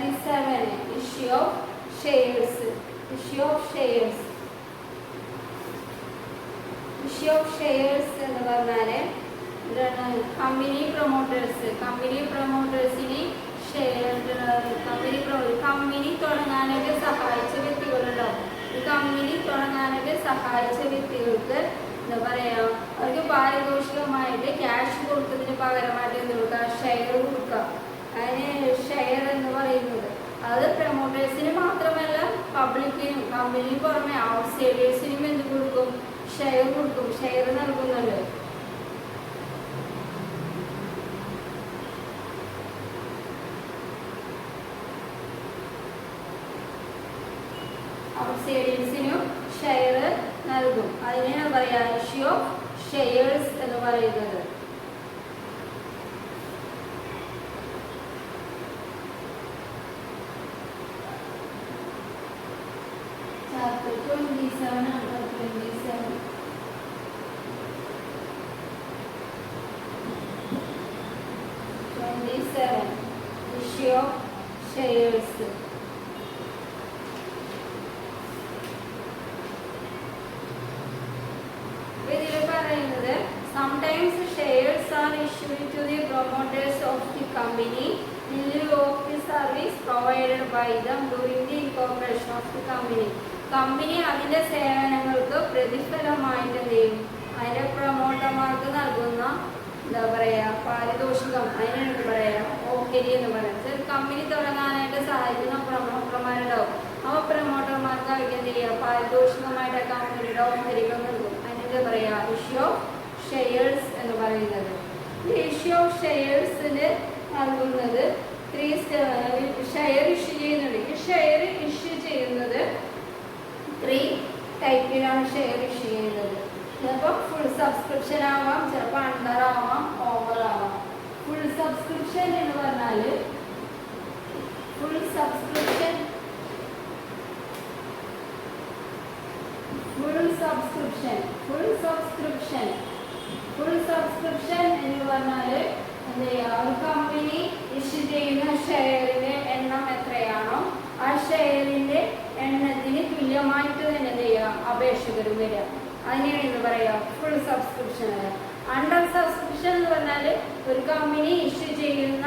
37 issue of shares. Issue of shares. Issue of shares എന്ന് പറഞ്ഞാൽ company പ്രൊമോട്ടേഴ്സിന് share company തുടങ്ങാനായിട്ട് സഹായിച്ച വ്യക്തികളുണ്ടാവും. ഈ കമ്പനി തുടങ്ങാനായിട്ട് സഹായിച്ച വ്യക്തികൾക്ക് എന്താ പറയുക, അവർക്ക് പാരിതോഷികമായിട്ട് ക്യാഷ് കൊടുത്തതിന് പകരമായിട്ട് എന്ത് കൊടുക്കുക, ഷെയർ കൊടുക്കുക. അതിന് ഷെയർ എന്ന് പറയുന്നത് അത് പ്രൊമോട്ടേഴ്സിന് മാത്രമല്ല പബ്ലിക്കിനും കമ്പനിക്ക് പുറമെ ഔട്ട്സൈഡേഴ്സിനും എന്ത് കൊടുക്കും, ഷെയർ കൊടുക്കും, ഷെയർ നൽകുന്നുണ്ട്. ഔട്ട്സൈഡേഴ്സിനും ഷെയർ നൽകും. അതിനെയാണ് പറയുക ഇഷ്യൂ ഓഫ് ഷെയർസ് എന്ന് പറയുന്നത്. ചാപ്റ്റർ 27 ആണ്. 27 issue of shares. Sometimes shares are issued to the promoters of the company in lieu of the service provided by them during the incorporation of the company. Company അതിൻ്റെ സേവനങ്ങൾക്ക് പ്രതിഫലമായിട്ട് എന്ത് ചെയ്യും, അതിൻ്റെ പ്രൊമോട്ടർമാർക്ക് നൽകുന്ന എന്താ പറയുക പാരിതോഷികം, അതിനാണ് എന്ത് പറയുക ഓഹരി എന്ന് പറയുന്നത്. കമ്പനി തുടങ്ങാനായിട്ട് സഹായിക്കുന്ന പ്രൊമോട്ടർമാരുണ്ടാവും. ആ പ്രൊമോട്ടർമാർക്ക് അവർക്ക് എന്ത് ചെയ്യുക, പാരിതോഷികമായിട്ട് കമ്പനിയുടെ ഓഹരികൾ നൽകും. അതിനെന്താ പറയുക ഇഷ്യൂ ഓഫ് ഷെയർസ് എന്ന് പറയുന്നത്. ഈ ഇഷ്യൂ ഓഫ് ഷെയർസിന് നൽകുന്നത് ഷെയർ ഇഷ്യൂ ചെയ്യുന്നുണ്ട്. ഈ ഷെയർ ഇഷ്യൂ ചെയ്യുന്നത് 3 ടൈപ്പിലാണ് ഷെയർ ഇഷ്യൂ ചെയ്യുന്നത്. ചിലപ്പോൾ ഫുൾ സബ്സ്ക്രിപ്ഷൻ ആവാം, ചിലപ്പോൾ അണ്ടർ ആവാം, ഓവർ ആവാം. ഫുൾ സബ്സ്ക്രിപ്ഷൻ എന്ന് പറഞ്ഞാൽ ഫുൾ സബ്സ്ക്രിപ്ഷൻ എന്ന് പറഞ്ഞാൽ എന്ത് ചെയ്യുക, ഒരു കമ്പനി ഇഷ്യൂ ചെയ്യുന്ന ഷെയറിന്റെ എണ്ണം എത്രയാണോ ആ ഷെയറിന്റെ എണ്ണത്തിന് തുല്യമായിട്ട് തന്നെ എന്ത് ചെയ്യുക അപേക്ഷകർ വരിക. അതിനെയാണ് എന്ന് പറയുക ഫുൾ സബ്സ്ക്രിപ്ഷൻ. അണ്ടർ സബ്സ്ക്രിപ്ഷൻ എന്ന് പറഞ്ഞാൽ ഒരു കമ്പനി ഇഷ്യൂ ചെയ്യുന്ന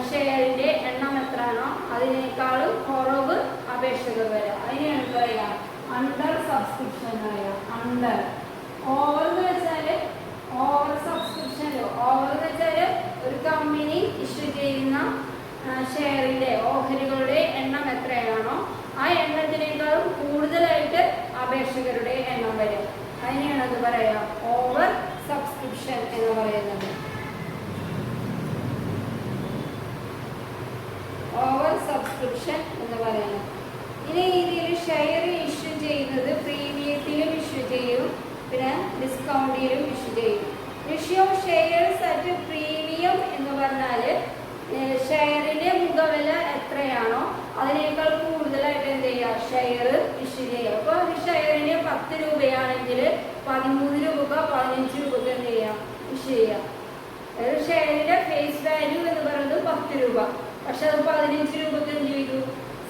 ഷെയറിന്റെ എണ്ണം എത്രയാണോ അതിനേക്കാളും കുറവ് അപേക്ഷകർ വരിക. അതിനെയാണ് പറയുക അണ്ടർ സബ്സ്ക്രിപ്ഷൻ എന്ന് പറയുക. അണ്ടർ. ഓവർ എന്ന് വെച്ചാൽ ഓവർ സബ്സ്ക്രിപ്ഷൻ. ഓവർ എന്ന് വെച്ചാൽ ഒരു കമ്പനി ഇഷ്യൂ ചെയ്യുന്ന ഷെയറിന്റെ ഓഹരികളുടെ എണ്ണം എത്രയാണോ ആ എണ്ണത്തിനേക്കാളും കൂടുതലായിട്ട് അപേക്ഷകരുടെ എണ്ണം വരും. അതിനെയാണ് അത് പറയുക ഓവർ സബ്സ്ക്രിപ്ഷൻ എന്ന് പറയുന്നത്. ഓവർ സബ്സ്ക്രിപ്ഷൻ എന്ന് പറയുന്നത്. ഇനി രീതിയിൽ ഷെയർ ഇഷ്യൂ ചെയ്യുന്നത് പ്രീമിയത്തിലും ഇഷ്യൂ ചെയ്യും, പിന്നെ ഡിസ്കൗണ്ടിലും ഇഷ്യൂ ചെയ്യും. Issue of shares at premium എന്ന് പറഞ്ഞാൽ ഷെയറിന്റെ മുഖവില എത്രയാണോ അതിനേക്കാൾ കൂടുതലായിട്ട് എന്ത് ചെയ്യുക ഷെയർ ഇഷ്യൂ ചെയ്യുക. അപ്പോൾ ഷെയറിന് 10 രൂപയാണെങ്കിൽ 13 രൂപ 15 രൂപക്ക് എന്ത് ചെയ്യുക ഇഷ്യൂ ചെയ്യുക. ഒരു ഷെയറിന്റെ ഫേസ് വാല്യൂ എന്ന് പറയുന്നത് 10 രൂപ, പക്ഷെ അത് 15 രൂപക്ക് എന്ത് ചെയ്തു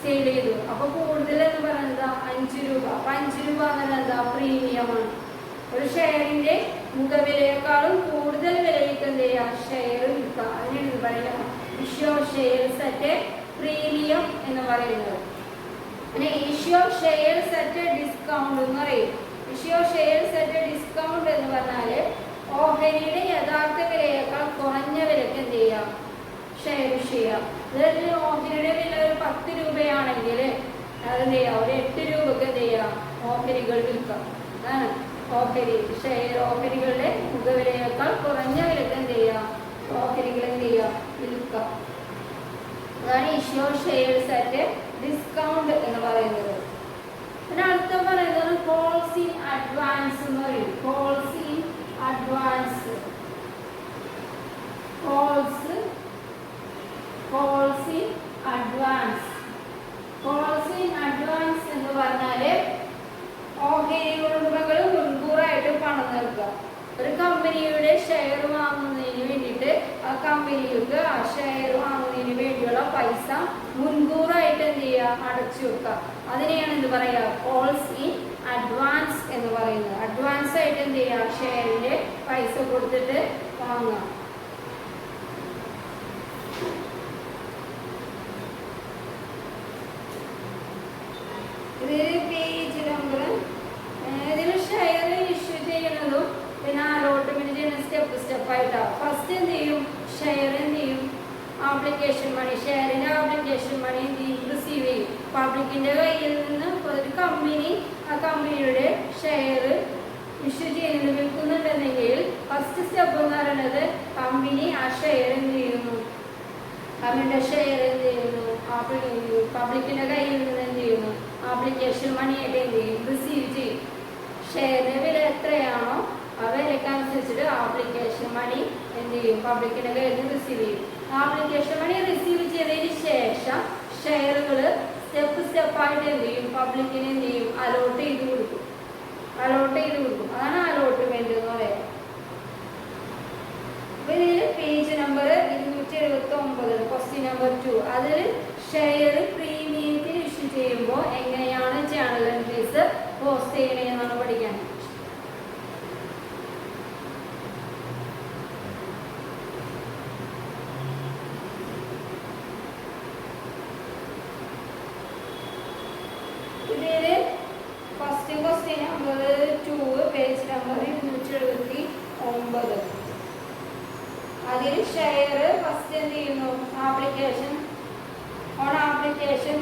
സെയിൽ ചെയ്തു. അപ്പൊ കൂടുതൽ എന്ന് പറയുന്നത് 5 രൂപ. അപ്പൊ 5 രൂപ എന്നത് എന്താ പ്രീമിയമാണ്. ഒരു ഷെയറിന്റെ മുഖവിലയേക്കാളും കൂടുതൽ വിലയ്ക്ക് എന്ത് ചെയ്യുക ഷെയർ വിൽക്കുക. അതിനാണ് പറയുക issue of shares at premium എന്ന് പറയുന്നത്. പിന്നെ issue of shares at discount എന്ന് പറയും. Issue of shares at discount എന്ന് പറഞ്ഞാൽ ഓഹരിയുടെ യഥാർത്ഥ വിലയേക്കാൾ കുറഞ്ഞ വിലക്ക് എന്ത് ചെയ്യുക ഷെയർ ചെയ്യാം. അതായത് ഓഹരിയുടെ വില ഒരു 10 രൂപയാണെങ്കിൽ അതെന്ത് ചെയ്യുക ഒരു 8 രൂപക്ക് എന്ത് ചെയ്യുക ഓഹരികൾ വിൽക്കാം. അതാണ് ഓഹരികളുടെ മുഖവിലയേക്കാൾ കുറഞ്ഞ വിലക്ക് എന്ത് ചെയ്യുക ഓഹരികൾ എന്ത് ചെയ്യുക വിൽക്കാം. അതാണ് issue of shares at discount എന്ന് പറയുന്നത്. പിന്നെ അടുത്ത പറയുന്നത് കോൾസ് ഇൻ അഡ്വാൻസ് എന്ന് പറയും. Calls in advance. Calls in advance. Calls in advance എന്ന് പറഞ്ഞാൽ ഓഹരി ഉടമകൾ മുൻകൂറായിട്ട് പണം നൽകുക. ഒരു കമ്പനിയുടെ ഷെയർ വാങ്ങുന്നതിന് വേണ്ടിയിട്ട് ആ കമ്പനിക്ക് ആ ഷെയർ വാങ്ങുന്നതിന് വേണ്ടിയുള്ള പൈസ മുൻകൂർ അടച്ചു വെക്കുക. അതിനെയാണ് എന്ത് പറയുക, കോൾസ് ഇൻ അഡ്വാൻസ് എന്ന് പറയുന്നത്. അഡ്വാൻസ് ആയിട്ട് എന്ത് ചെയ്യുക, ഷെയറിന്റെ പൈസ കൊടുത്തിട്ട് വാങ്ങുക. ഇത് പേജ് നമ്പർ. ഇതിൽ ഷെയർ ഇഷ്യൂ ചെയ്യുന്നതും പിന്നെ അലോട്ട്മെന്റ് ചെയ്യുന്ന സ്റ്റെപ്പായിട്ടാണ്. ഫസ്റ്റ് എന്ത് ചെയ്യും, ഷെയർ എന്ത് ചെയ്യും, ആപ്ലിക്കേഷൻ മണി, ഷെയറിന്റെ ആപ്ലിക്കേഷൻ മണി എന്ത് ചെയ്യും, റിസീവ് ചെയ്യും. പബ്ലിക്കിന്റെ കയ്യിൽ നിന്ന് ഒരു കമ്പനി ആ കമ്പനിയുടെ ഷെയർ ഇഷ്യൂ ചെയ്യുന്നത് വിൽക്കുന്നുണ്ടെങ്കിൽ ഫസ്റ്റ് സ്റ്റെപ്പ് എന്ന് പറയുന്നത് കമ്പനി ആ ഷെയർ എന്ത് ചെയ്യുന്നു, കമ്പനിയുടെ ഷെയർ എന്ത് ചെയ്യുന്നു, പബ്ലിക്കിന്റെ കയ്യിൽ നിന്ന് എന്ത് ചെയ്യുന്നു, ആപ്ലിക്കേഷൻ മണിയായിട്ട് എന്ത് ചെയ്യും, റിസീവ് ചെയ്യും. ഷെയറിന്റെ വില എത്രയാണോ ആ വിലക്കനുസരിച്ചിട്ട് ആപ്ലിക്കേഷൻ മണി എന്ത് ചെയ്യും, പബ്ലിക്കിന്റെ കയ്യിൽ നിന്ന് റിസീവ് ചെയ്യും. ആപ്ലിക്കേഷൻ മണി റിസീവ് ചെയ്തതിന് ശേഷം ഷെയറുകൾ സ്റ്റെപ്പായിട്ട് എന്ത് ചെയ്യും, പബ്ലിക്കിന് എന്ത് ചെയ്യും, അലോട്ട് ചെയ്ത് കൊടുക്കും. അതാണ് അലോട്ട്മെന്റ് എന്ന് പറയുന്നത്. ഇതിൽ പേജ് നമ്പർ 279 ക്വസ്റ്റ്യൻ നമ്പർ 2. അതിൽ ഷെയർ പ്രീമിയത്തിൽ ഇഷ്യൂ ചെയ്യുമ്പോൾ എങ്ങനെയാണ് ചാനൽ എൻട്രീസ് പോസ്റ്റ് ചെയ്യണമെന്നാണ് പഠിക്കാൻ. ഇതില് first question number 2 page number 279. അതിൽ ഷെയർ ഫസ്റ്റ് എന്ത് ചെയ്യുന്നു, ആപ്ലിക്കേഷൻ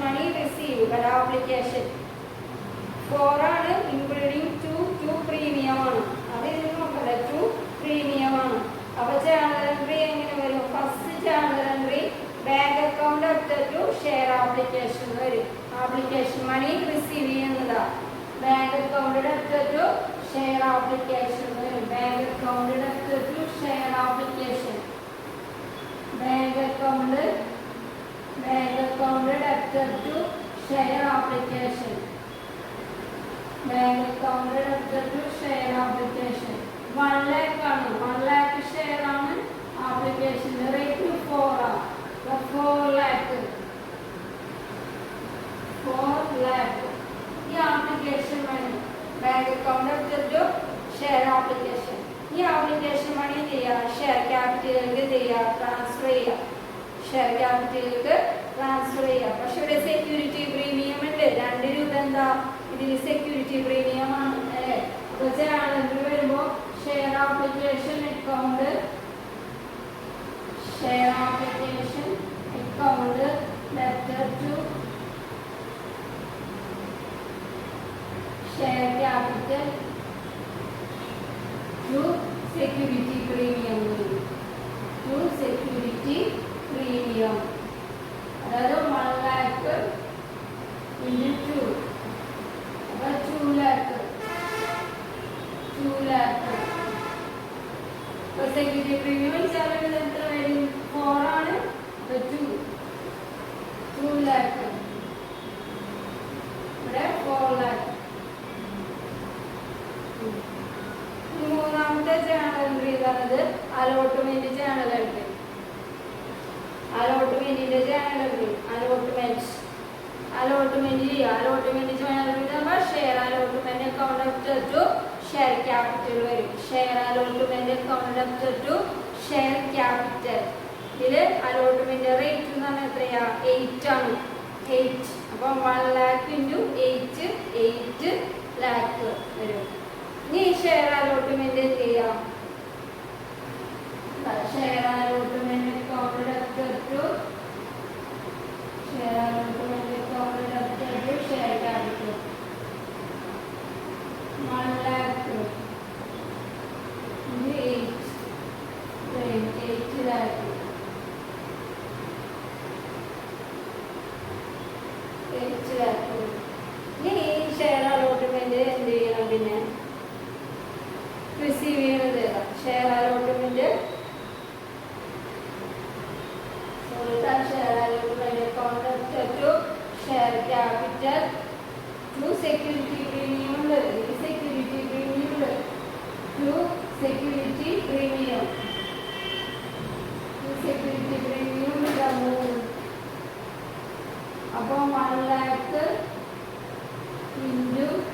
മണി റിസീവ് ആപ്ലിക്കേഷൻ 4 ആണ്, ഇൻക്ലൂഡിങ് 2 പ്രീമിയം ആണ്. അത് ഇതിൽ നോക്കട്ടെ, 2 പ്രീമിയം ആണ്. അപ്പൊ ചാനൽ എൻട്രി എങ്ങനെ വരും, first channel entry bank account after to share application വരും. ആപ്ലിക്കേഷൻ മണി റിസീവ് ചെയ്യുന്നതാ. Bank account after to share application വരും. Bank account after to share application, bank account after to share application, bank account after to share application 1 lakh ആണ്. 1 lakh share ആണ്. Application rate 4 ആണ്. 4 lakh ഈ application money bank account after to share application. ഈ application money എന്ത് ചെയ്യുക, share ക്യാപിറ്റലിലേക്ക് എന്ത് ചെയ്യുക, transfer ചെയ്യുക. ഷെയർ ക്യാപിറ്റലിലേക്ക് ട്രാൻസ്ഫർ ചെയ്യുക. പക്ഷെ ഇവിടെ സെക്യൂരിറ്റി പ്രീമിയം ഉണ്ട്. 2 രൂപ എന്താ ഇതിൽ സെക്യൂരിറ്റി പ്രീമിയം ആണ് അല്ലേ. അപ്പൊ ചാനൽ വരുമ്പോ share application account letter to share capital to security premium, അതായത് 1 lakh into 2, അപ്പോൾ 2 lakh. അപ്പോൾ സെക്യൂരിറ്റി പ്രീമിയം വെച്ചാൽ എത്ര വരും, 4 ആണ്. അപ്പോൾ 2 lakh, ഇവിടെ 4 lakh. മൂന്നാമത്തെ ചാനൽ എൻട്രി ഇതാണത്, അലോട്ട്മെന്റ് ചാനൽ എൻട്രി. അലോട്ട്മെന്റിന്റെ ചാനൽ എൻട്രി, അലോട്ട്മെന്റ് ചെയ്യുക. Allotment channel share allotment account after to share capital വരും. Share allotment account after to share capital. ഇതില് അലോട്ട്മെന്റ് റേറ്റ് എന്ന് പറഞ്ഞാൽ എത്രയാ, 8 ആണ്. 8. അപ്പം 1 lakh into 8 lakh വരും. ഇനി ഷെയർ അലോട്ട്മെന്റ് എന്ത് ചെയ്യാം, share allotment account after to share capital 1 lakh into 8 lakh. 8 lakh. ഇനി ഷെയർ അലോട്ട്മെന്റ് എന്ത് ചെയ്യണം, പിന്നെ റിസീവ് ചെയ്യുന്നത് share allotment account to share capital to security premium ഉണ്ട്. സെക്യൂരിറ്റി പ്രീമിയം ഉണ്ട്. സെക്യൂരിറ്റി പ്രീമിയം ഉണ്ട്. അപ്പോൾ 1 lakh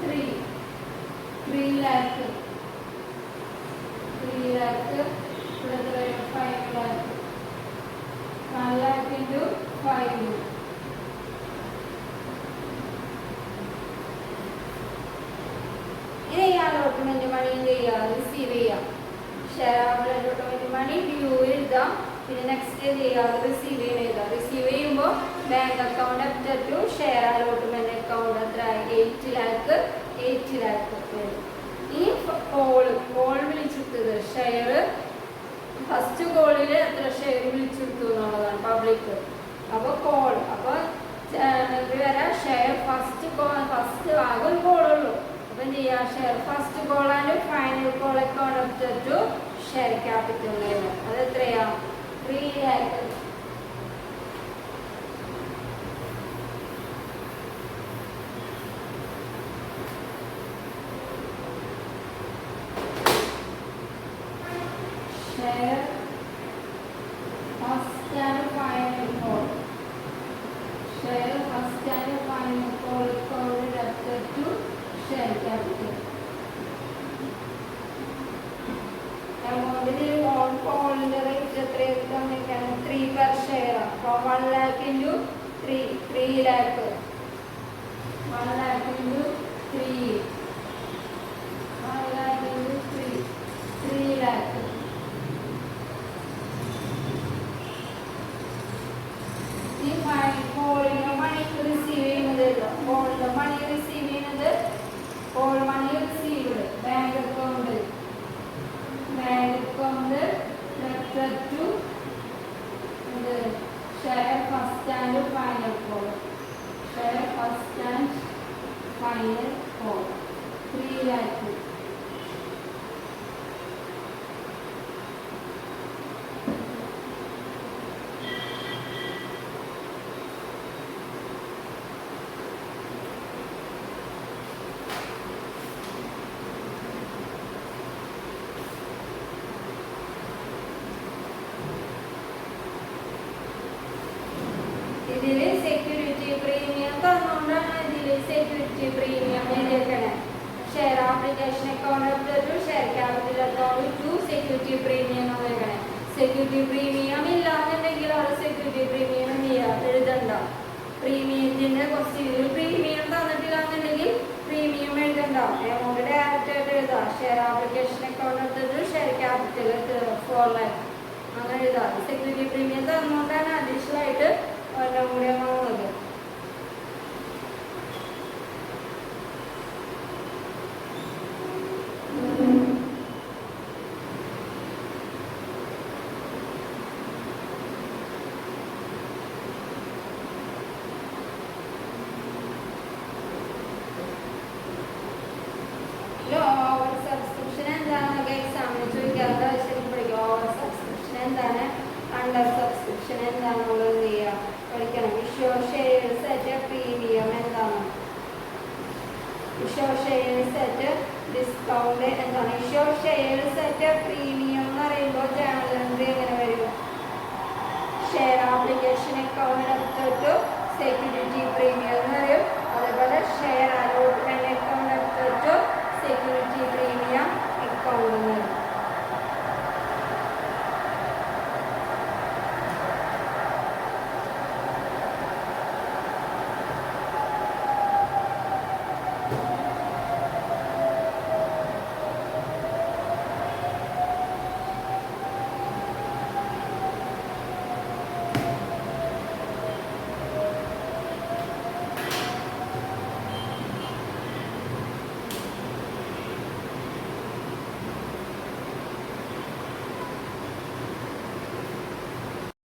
3 lakh 5 lakh 1 lakh into 5. ഇനി ഈ അലോട്ട്മെന്റ് മണി റിസീവ് ചെയ്യാം. ഷെയർ അലോട്ട്മെന്റ് മണി ഡ്യൂ എഴുതാം. പിന്നെ നെക്സ്റ്റ് ചെയ്യാതെ റിസീവ് ചെയ്യണം. റിസീവ് ചെയ്യുമ്പോൾ bank account after to share allotment account എത്ര 8 lakh. ഈ കോൾ വിളിച്ചെടുത്തത് ഷെയർ ഫസ്റ്റ് കോളിൽ എത്ര ഷെയർ വിളിച്ചെടുത്തു എന്നുള്ളതാണ് പബ്ലിക്. അപ്പോൾ കോൾ അപ്പോൾ വരാം ഷെയർ ഫസ്റ്റ് ആകെ ഒരു കോളുള്ളൂ. അപ്പം എന്ത് ചെയ്യുക share first call and final call account after to share capital level. അത് എത്രയാ 3 lakh. Share first and final call. Share first and final call account after to share capital. Amount on call in the rate of 3 per share. From 1 lakh into 3 lakh. 1 lakh into 3. 1 lakh into 3 lakh. Call money received bank account referred to the share first and final call. Share first and final call 3 lakh. ഇതില് security premium തന്നുകൊണ്ടാണ് ഇതില് security premium എഴുതിയേക്കണേ. Share application account to share capital account to security premium എഴുതേക്കണേ. Security premium ഇല്ലാന്നുണ്ടെങ്കിൽ അവിടെ security premium എഴുതണ്ട. പ്രീമിയത്തിന്റെ ക്വസ്റ്റ്യനിൽ പ്രീമിയം തന്നിട്ടില്ലാന്നുണ്ടെങ്കിൽ പ്രീമിയം എഴുതണ്ട. എമൗണ്ട് ഡയറക്റ്റ് ആയിട്ട് എഴുതാം. Share application account to share capital 4 lakh അങ്ങനെ എഴുതാം. സെക്യൂരിറ്റി പ്രീമിയം തന്നുകൊണ്ടാണ് അഡീഷണൽ ആയിട്ട് ഒരെണ്ണം കൂടി വന്നത്. ഓവർ സബ്സ്ക്രിപ്ഷൻ എന്താണെന്നൊക്കെ എക്സാമിന് ചോദിക്കാറുണ്ട്. ശരിക്കും പഠിക്കും. ഓവർ സബ്സ്ക്രിപ്ഷൻ എന്താണ്, അണ്ടർ സബ്സ്ക്രിപ്ഷൻ എന്താണെന്നുള്ളത് ചെയ്യുക പഠിക്കണം. ഇഷ്യൂ ഷെയർസ് അറ്റ് പ്രീമിയം എന്താണ്, ഇഷ്യൂ ഷെയർസ് അറ്റ് ഡിസ്കൗണ്ട് എന്താണ്. ഇഷ്യൂ ഷെയർസ് അറ്റ് പ്രീമിയം എന്ന് പറയുമ്പോൾ ജേണൽ എൻട്രി എങ്ങനെ വരും? Share application account after to security premium എന്ന് പറയും. അതേപോലെ share allotment account after to security premium account